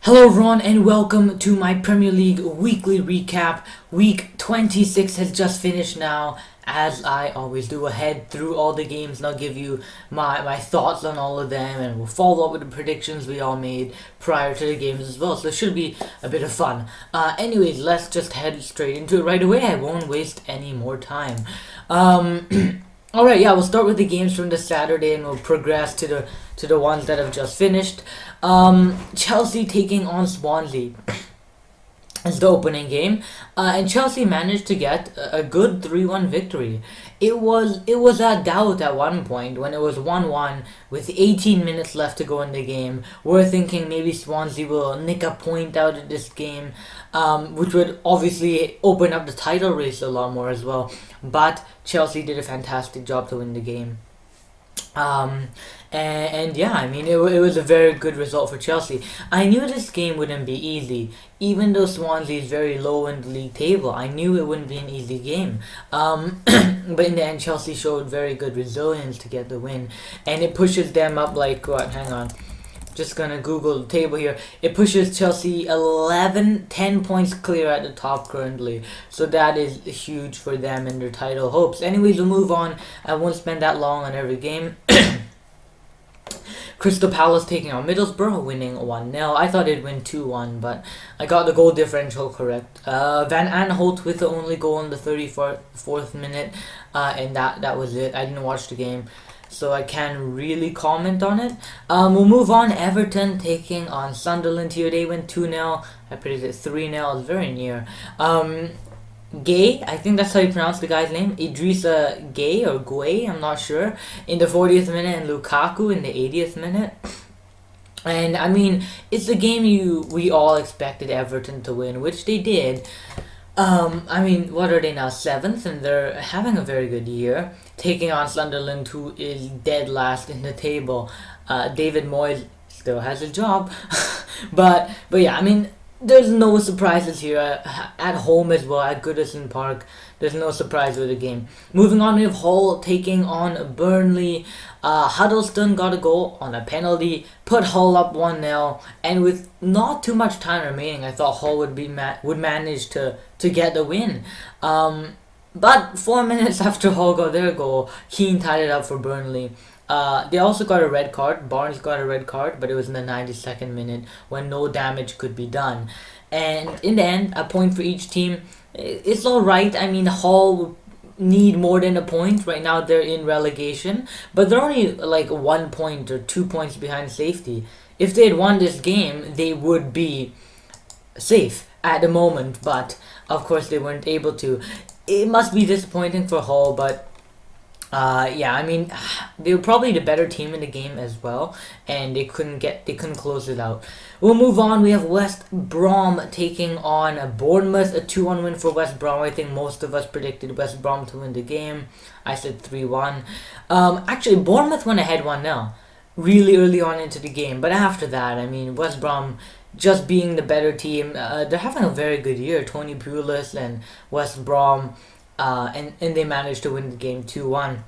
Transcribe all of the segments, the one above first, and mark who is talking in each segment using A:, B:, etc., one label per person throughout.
A: Hello everyone and welcome to my Premier League weekly recap. Week 26 has just finished now. As I always do, I'll head through all the games and I'll give you my thoughts on all of them, and we'll follow up with the predictions we all made prior to the games as well. So it should be a bit of fun. Anyways, let's just head straight into it right away. I won't waste any more time. Alright, yeah, we'll start with the games from the Saturday and we'll progress to the ones that have just finished. Chelsea taking on Swansea is the opening game, and Chelsea managed to get a good 3-1 victory. It was a doubt at one point when it was 1-1 with 18 minutes left to go in the game. We're thinking maybe Swansea will nick a point out of this game, which would obviously open up the title race a lot more as well. But Chelsea did a fantastic job to win the game. And yeah, I mean, it was a very good result for Chelsea. I knew this game wouldn't be easy, even though Swansea is very low in the league table. I knew it wouldn't be an easy game. But in the end, Chelsea showed very good resilience to get the win, and it pushes them up like what? Hang on. Just gonna Google the table here. It pushes Chelsea 10 points clear at the top currently. So that is huge for them and their title hopes. Anyways, we'll move on. I won't spend that long on every game. Crystal Palace taking on Middlesbrough, winning 1-0. I thought it'd win 2-1, but I got the goal differential correct. Van Aanholt with the only goal in the 34th minute, and that was it. I didn't watch the game, so I can't really comment on it. We'll move on. Everton taking on Sunderland here. They win 2-0. I predicted 3-0. I was very near. Gay, I think that's how you pronounce the guy's name. Idrissa Gay or Guay, I'm not sure. In the 40th minute, and Lukaku in the 80th minute. And I mean, it's the game we all expected Everton to win, which they did. I mean, what are they now? 7th, and they're having a very good year, taking on Sunderland, who is dead last in the table. David Moyes still has a job, but yeah, I mean, there's no surprises here at home as well at Goodison Park. There's no surprise with the game. Moving on, we have Hull taking on Burnley. Huddleston got a goal on a penalty, put Hull up 1-0, and with not too much time remaining, I thought Hull would manage to get the win. But 4 minutes after Hull got their goal, Keane tied it up for Burnley. They also got a red card. Barnes got a red card, but it was in the 92nd minute when no damage could be done. And in the end, a point for each team. It's alright. I mean, Hull need more than a point. Right now they're in relegation, but they're only like 1 point or 2 points behind safety. If they had won this game, they would be safe at the moment, but of course they weren't able to. It must be disappointing for Hull, but yeah, I mean, they were probably the better team in the game as well, and they couldn't close it out. We'll move on. We have West Brom taking on Bournemouth, a 2-1 win for West Brom. I think most of us predicted West Brom to win the game. I said 3-1. Actually, Bournemouth went ahead 1-0 really early on into the game, but after that, I mean, West Brom just being the better team. They're having a very good year. Tony Pulis and West Brom. And they managed to win the game 2-1.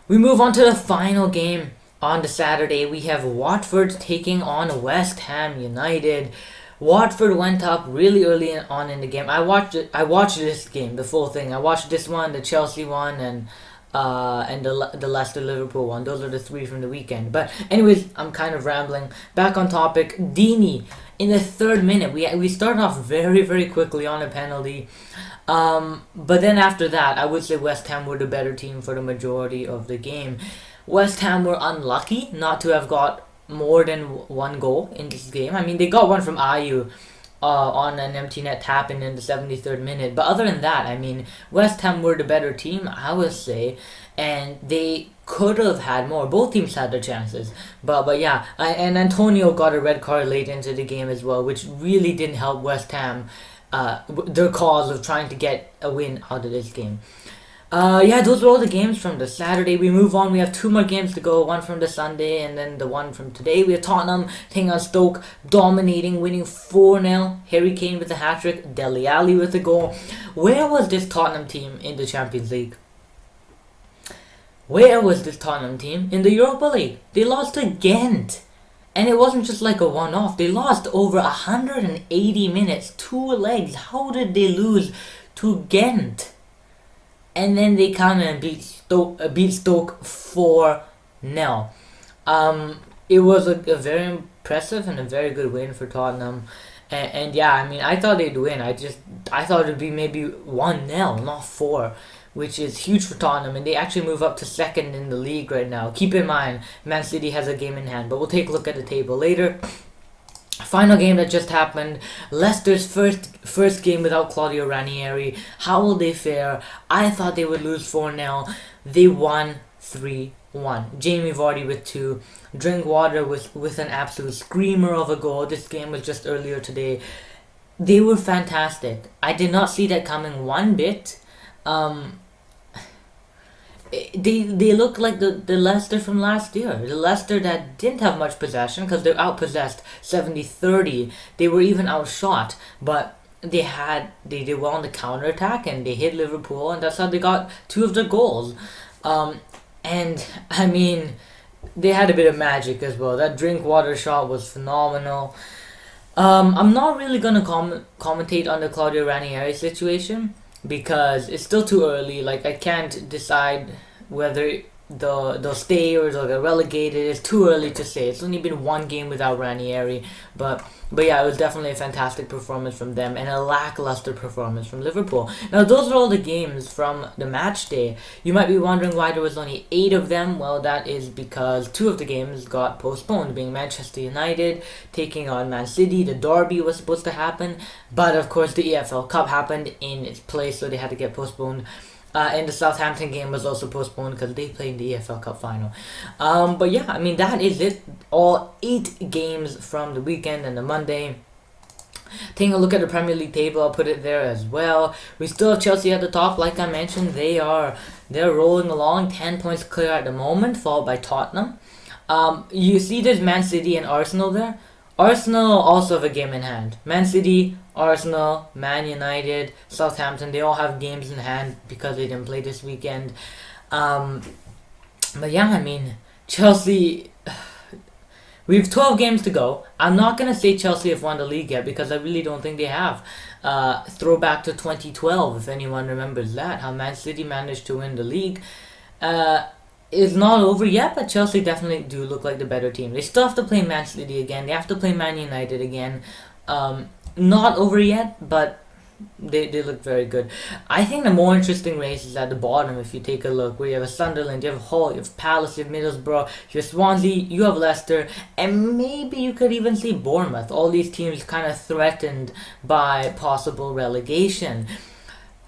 A: We move on to the final game on the Saturday. We have Watford taking on West Ham United. Watford went up really early on in the game. I watched this game, the full thing. I watched this one, the Chelsea one, and the Leicester Liverpool one. Those are the three from the weekend. But anyways, I'm kind of rambling. Back on topic. Deeney in the 3rd minute. We started off very, very quickly on a penalty. But then after that, I would say West Ham were the better team for the majority of the game. West Ham were unlucky not to have got more than one goal in this game. I mean, they got one from Ayew on an empty net tap in the 73rd minute. But other than that, I mean, West Ham were the better team, I would say, and they could have had more. Both teams had their chances. But yeah, and Antonio got a red card late into the game as well, which really didn't help West Ham. Their cause of trying to get a win out of this game. Yeah, those were all the games from the Saturday. We move on. We have 2 more games to go. One from the Sunday and then the one from today. We have Tottenham taking on Stoke, dominating, winning 4-0. Harry Kane with a hat-trick. Dele Alli with a goal. Where was this Tottenham team in the Champions League? Where was this Tottenham team in the Europa League? They lost to Ghent. And it wasn't just like a one-off. They lost over 180 minutes, 2 legs. How did they lose to Ghent? And then they come and beat Stoke 4-0. It was a very impressive and a very good win for Tottenham. And yeah, I mean, I thought they'd win. I thought it'd be maybe 1-0, not 4, which is huge for Tottenham. And they actually move up to second in the league right now. Keep in mind, Man City has a game in hand, but we'll take a look at the table later. Final game that just happened. Leicester's first game without Claudio Ranieri. How will they fare? I thought they would lose 4-0. They won 3-1. Jamie Vardy with 2. Drinkwater with an absolute screamer of a goal. This game was just earlier today. They were fantastic. I did not see that coming one bit. They look like the Leicester from last year. The Leicester that didn't have much possession because they're outpossessed 70-30. They were even outshot, but they did well on the counter attack and they hit Liverpool, and that's how they got 2 of their goals. And I mean, they had a bit of magic as well. That Drinkwater shot was phenomenal. I'm not really gonna commentate on the Claudio Ranieri situation, because it's still too early. Like, I can't decide whether they'll stay or they'll get relegated. It's too early to say. It's only been 1 game without Ranieri, but yeah, it was definitely a fantastic performance from them and a lackluster performance from Liverpool. Now, those are all the games from the match day. You might be wondering why there was only 8 of them. Well, that is because 2 of the games got postponed, being Manchester United taking on Man City. The derby was supposed to happen, but of course the EFL Cup happened in its place, so they had to get postponed. And the Southampton game was also postponed because they played the EFL Cup final. But yeah, I mean, that is it. All 8 games from the weekend and the Monday. Taking a look at the Premier League table, I'll put it there as well. We still have Chelsea at the top. Like I mentioned, they're rolling along, 10 points clear at the moment, followed by Tottenham. You see there's Man City and Arsenal there. Arsenal also have a game in hand. Man City, Arsenal, Man United, Southampton, they all have games in hand because they didn't play this weekend. But yeah, I mean, Chelsea, we have 12 games to go. I'm not going to say Chelsea have won the league yet because I really don't think they have. Throwback to 2012, if anyone remembers that, how Man City managed to win the league. It's not over yet, but Chelsea definitely do look like the better team. They still have to play Man City again. They have to play Man United again. Not over yet, but they look very good. I think the more interesting race is at the bottom. If you take a look, where you have a Sunderland, you have Hull, you have Palace, you have Middlesbrough, you have Swansea, you have Leicester, and maybe you could even see Bournemouth. All these teams kind of threatened by possible relegation.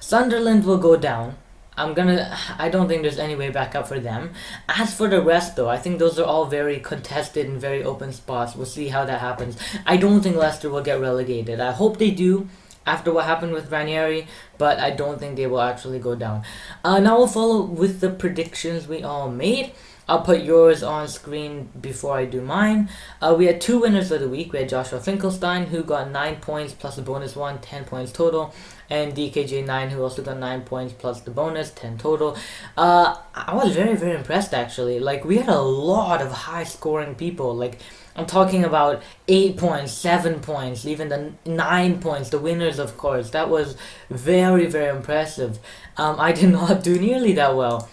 A: Sunderland will go down. I don't think there's any way back up for them. As for the rest, though, I think those are all very contested and very open spots. We'll see how that happens. I don't think Leicester will get relegated. I hope they do after what happened with Ranieri, but I don't think they will actually go down. Now we'll follow with the predictions we all made. I'll put yours on screen before I do mine. We had 2 winners of the week. We had Joshua Finkelstein, who got 9 points plus a bonus 1, 10 points total. And DKJ9, who also got 9 points plus the bonus, 10 total. I was very, very impressed, actually. Like, we had a lot of high-scoring people. Like, I'm talking about 8 points, 7 points, even the 9 points, the winners, of course. That was very, very impressive. I did not do nearly that well.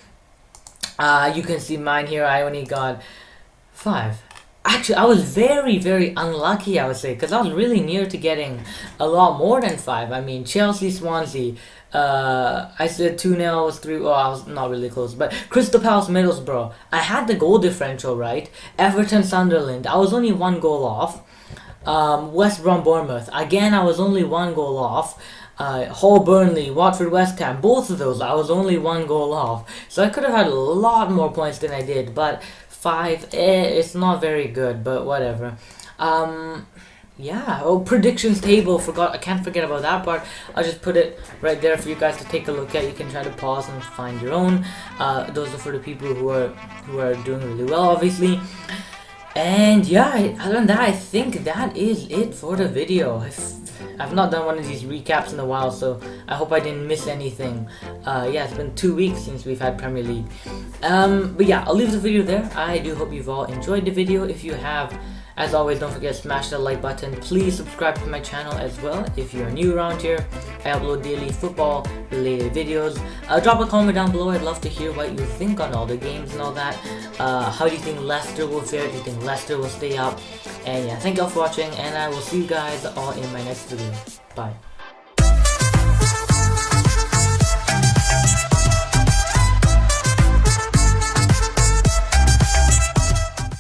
A: You can see mine here. I only got 5. Actually, I was very, very unlucky, I would say, because I was really near to getting a lot more than 5. I mean, Chelsea, Swansea, I said 2-0, was 3, I was not really close, but Crystal Palace, Middlesbrough, I had the goal differential right. Everton, Sunderland, I was only 1 goal off. West Brom, Bournemouth, again, I was only 1 goal off. Hull, Burnley, Watford, West Ham, both of those, I was only 1 goal off. So I could have had a lot more points than I did, but 5, it's not very good, but whatever. Yeah, predictions table, I can't forget about that part. I'll just put it right there for you guys to take a look at. You can try to pause and find your own. Those are for the people who are doing really well, obviously. And yeah, other than that, I think that is it for the video. I've not done one of these recaps in a while, so I hope I didn't miss anything. Yeah, it's been 2 weeks since we've had Premier League. But yeah, I'll leave the video there. I do hope you've all enjoyed the video. If you have, As always, don't forget to smash that like button. Please subscribe to my channel as well if you're new around here. I upload daily football related videos. Drop a comment down below. I'd love to hear what you think on all the games and all that. How do you think Leicester will fare? Do you think Leicester will stay up? And yeah, thank y'all for watching, and I will see you guys all in my next video. Bye.